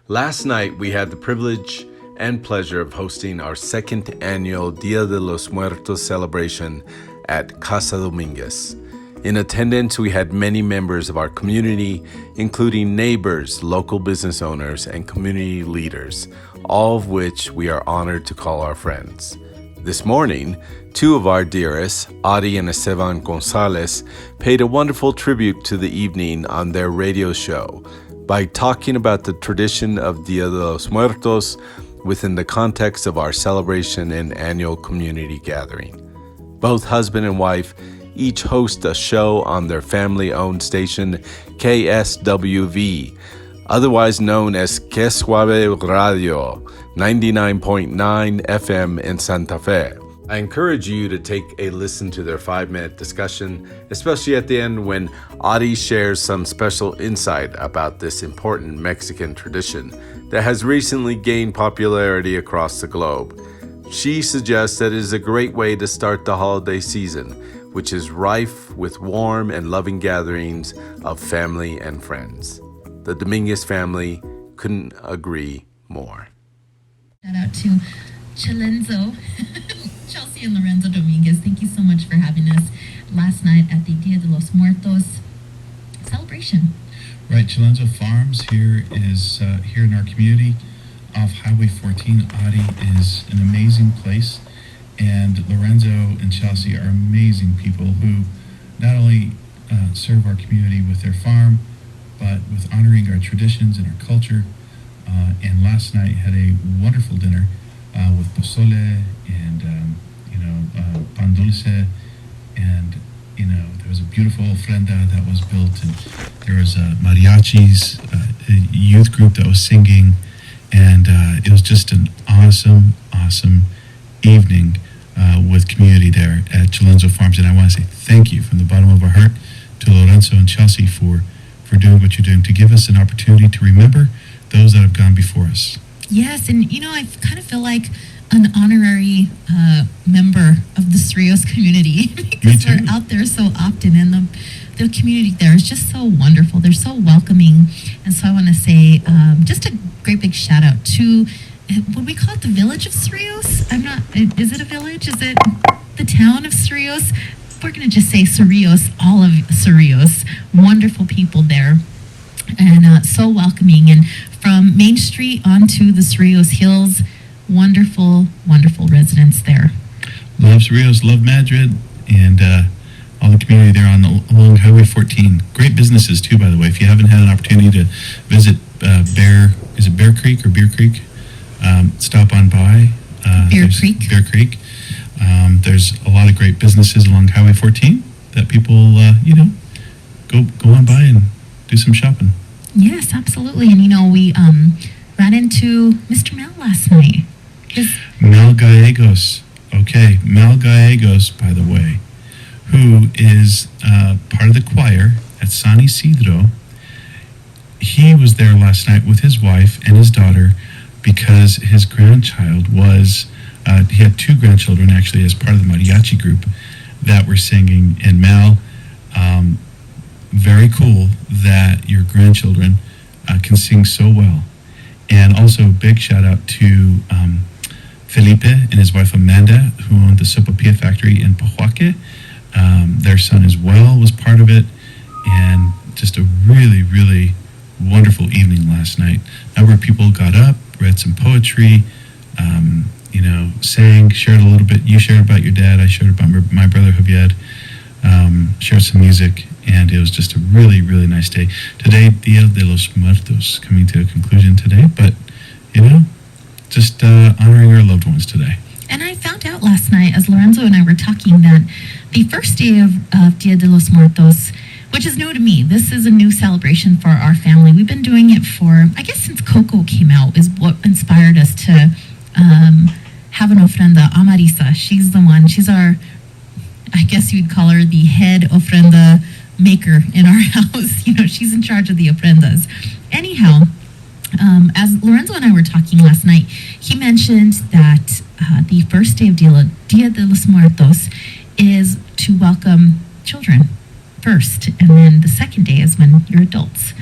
Last night, we had the privilege and pleasure of hosting our second annual Dia de Los Muertos celebration at Casa Domínguez. In attendance, we had many members of our community, including neighbors, local business owners, and community leaders, all of which we are honored to call our friends. This morning, two of our dearests, Adi and Estevan Gonzales, paid a wonderful tribute to the evening on their radio show by talking about the tradition of Dia de los Muertos within the context of our celebration and annual community gathering. Both husband and wife each host a show on their family-owned station, KSWV, otherwise known as Que Suave Radio, 99.9 FM in Santa Fe. I encourage you to take a listen to their 5-minute discussion, especially at the end when Adi shares some special insight about this important Mexican tradition that has recently gained popularity across the globe. She suggests that it is a great way to start the holiday season, which is rife with warm and loving gatherings of family and friends. The Dominguez family couldn't agree more. Shout out to Chelenzo, Chelsea and Lorenzo Dominguez. Thank you so much for having us last night at the Dia de los Muertos celebration. Right, Chelenzo Farms here in our community off Highway 14. Adi is an amazing place, and Lorenzo and Chelsea are amazing people who not only serve our community with their farm, but with honoring our traditions and our culture. And last night had a wonderful dinner with pozole and pan dulce, and there was a beautiful ofrenda that was built, and there was mariachis, a youth group that was singing, and it was just an awesome evening with community there at Chelenzo Farms. And I want to say thank you from the bottom of our heart to Lorenzo and Chelsea for doing what you're doing, to give us an opportunity to remember those that have gone before us. Yes, and I kind of feel like an honorary member of the Cerrillos community because we're out there so often, and the community there is just so wonderful. They're so welcoming, and so I want to say just a great big shout out to, would we call it the village of Cerrillos? Is it a village? Is it the town of Cerrillos? We're going to just say Cerrillos, all of Cerrillos. Wonderful people there, and so welcoming. And from Main Street onto the Cerrillos Hills, wonderful residents there. Love Cerrillos, love Madrid, and all the community there along Highway 14. Great businesses too, by the way. If you haven't had an opportunity to visit Bear Creek or Beer Creek? Stop on by. Bear Creek. There's a lot of great businesses along Highway 14 that people, go on by and do some shopping. Yes, absolutely. And, we ran into Mr. Mel last night. Mel Gallegos. Okay, Mel Gallegos, by the way, who is part of the choir at San Isidro. He was there last night with his wife and his daughter because his grandchild was, he had 2 grandchildren actually as part of the mariachi group that were singing. And Mel, very cool that your grandchildren can sing so well. And also a big shout out to Felipe and his wife Amanda, who owned the Sopapilla factory in Pahuaque. Their son as well was part of it, and just a really wonderful evening last night. A number of people got up, read some poetry, sang, shared a little bit. You shared about your dad, I shared about my brother Javier, shared some music, and it was just a really nice day. Today, Dia de los Muertos coming to a conclusion today, but just honoring our loved ones today. And I found out last night, as Lorenzo and I were talking, that the first day of Dia de los Muertos, which is new to me, this is a new celebration for our family. We've been doing it for, I guess, since Coco came out, is what inspired us to have an ofrenda. Amarisa, she's the one. She's our, I guess you'd call her the head ofrenda maker in our house. She's in charge of the ofrendas. Anyhow, as Lorenzo and I were talking last night, he mentioned that the first day of Dia de los Muertos is to welcome children first, and then the second day is when you're adults.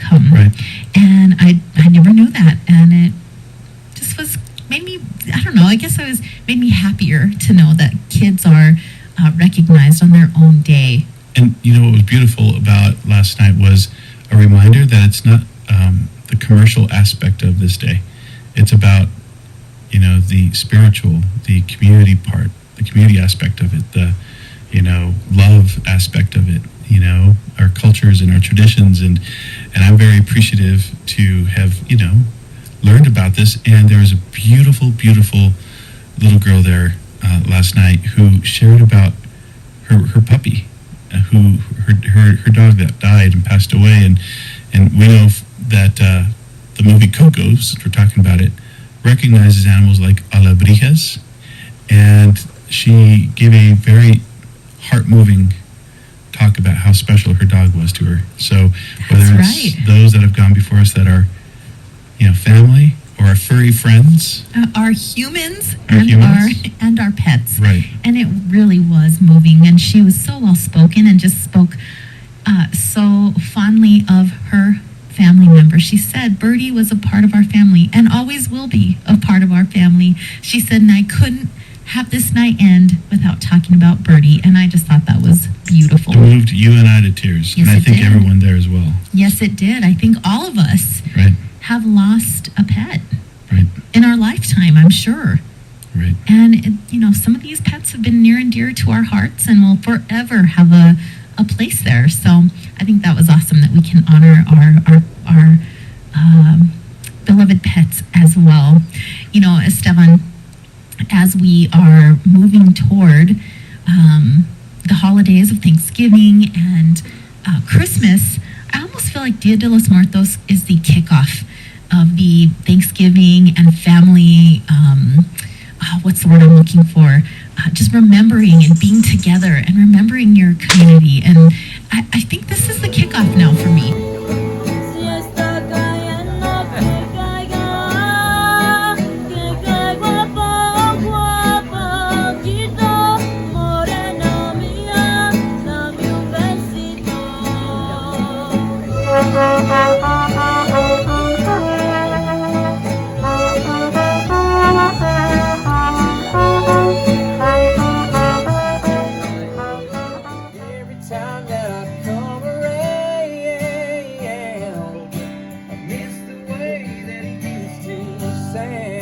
income. Right. And I never knew that. And it just made me, I don't know, I guess made me happier to know that kids are recognized on their own day. And you know what was beautiful about last night was a reminder that it's not the commercial aspect of this day. It's about, the spiritual, the community part, the community aspect of it, the, love aspect of it, our cultures and our traditions. And I'm very appreciative to have, learned about this. And there was a beautiful, beautiful little girl there last night who shared about her puppy, her dog that died and passed away. And we know that the movie Coco, since we're talking about it, recognizes animals like alebrijes, and she gave a very heart-moving talk about how special her dog was to her. So whether it's those that have gone before us that are, family or our furry friends, our humans and our pets, right? And it really was moving. And she was so well spoken and just spoke so fondly of her family members. She said Birdie was a part of our family and always will be a part of our family. She said, and I couldn't have this night end without talking about Birdie. And I just thought that was beautiful. It moved you and I to tears. Yes, and I think did. Everyone there as well. Yes, it did. I think all of us have lost a pet in our lifetime, I'm sure. Right. And, some of these pets have been near and dear to our hearts and will forever have a place there. So I think that was awesome that we can honor our beloved pets as well. Estevan, as we are moving toward the holidays of Thanksgiving and Christmas, I almost feel like Dia de los Muertos is the kickoff of the Thanksgiving and family, what's the word I'm looking for? Just remembering and being together and remembering your community. And I think this is the kickoff now for me. Saying